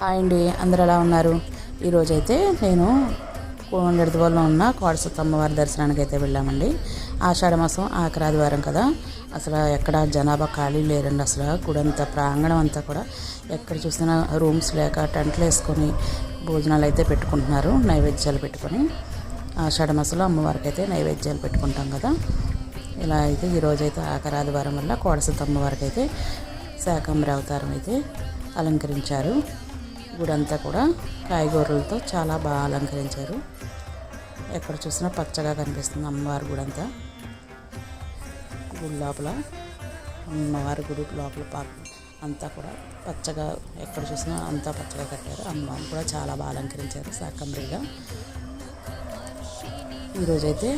Hi అండి, అందరు ఎలా ఉన్నారు? ఈరోజైతే నేను కోండెడతవల్లో ఉన్న కోడసత్త అమ్మవారి దర్శనానికి అయితే వెళ్ళామండి. ఆషాఢ మాసం ఆఖరి ఆదివారం కదా, అసలు ఎక్కడ జనాభా ఖాళీ లేరండి. అసలు గుడంతా ప్రాంగణం అంతా కూడా ఎక్కడ చూసినా రూమ్స్ లేక టెంట్లు వేసుకొని భోజనాలు అయితే పెట్టుకుంటున్నారు, నైవేద్యాలు పెట్టుకొని. ఆషాఢ మాసంలో అమ్మవారికి అయితే నైవేద్యాలు పెట్టుకుంటాం కదా. ఇలా అయితే ఈరోజైతే ఆఖరి ఆదివారం వల్ల కోడసత్త అమ్మవారికి అయితే శాకంబరి అవతారం అయితే అలంకరించారు. గుడంతా కూడా కాయగూరలతో చాలా బాగా అలంకరించారు. ఎక్కడ చూసినా పచ్చగా కనిపిస్తుంది అమ్మవారి గుడంతా. గుడి లోపల అమ్మవారి గుడి లోపల అంతా కూడా పచ్చగా, ఎక్కడ చూసినా అంతా పచ్చగా కట్టారు. అమ్మవారిని కూడా చాలా బాగా అలంకరించారు శాకంబరిగా. ఈరోజైతే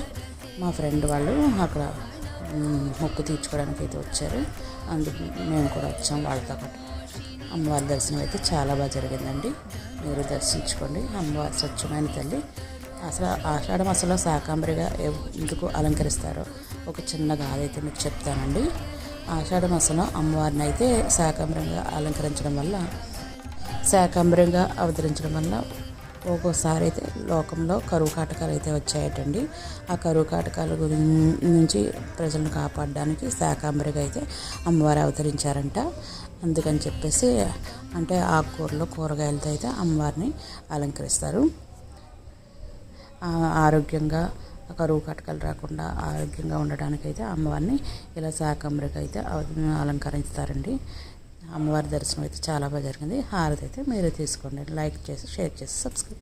మా ఫ్రెండ్ వాళ్ళు అక్కడ మొక్కు తీర్చుకోవడానికి అయితే వచ్చారు. అందుకు మేము కూడా వచ్చాం వాళ్ళతో పాటు. అమ్మవారి దర్శనం అయితే చాలా బాగా జరిగిందండి. మీరు దర్శించుకోండి. అమ్మవారి స్వచ్ఛమైన తల్లి. అసలు ఆషాఢ మాసంలో శాకంబరిగా ఎందుకు అలంకరిస్తారో ఒక చిన్న గాథ అయితే మీకు చెప్తానండి. ఆషాఢ మాసంలో అమ్మవారిని అయితే శాకంబరంగా అవతరించడం వల్ల ఒక్కోసారి అయితే లోకంలో కరువు కాటకాలు అయితే వచ్చాయటండి. ఆ కరువు కాటకాల నుంచి ప్రజలను కాపాడడానికి శాకంబరిగా అయితే అమ్మవారు అవతరించారంట. అందుకని చెప్పేసి అంటే ఆకుకూరలు కూరగాయలతో అయితే అమ్మవారిని అలంకరిస్తారు. ఆరోగ్యంగా కరువు కాటకాలు రాకుండా ఆరోగ్యంగా ఉండడానికైతే అమ్మవారిని ఇలా శాకంబరిగా అయితే అలంకరిస్తారండి. అమ్మవారి దర్శనం అయితే చాలా బాగా జరిగింది. హారతి అయితే మీరే తీసుకోండి. లైక్ చేసి, షేర్ చేసి, సబ్స్క్రైబ్.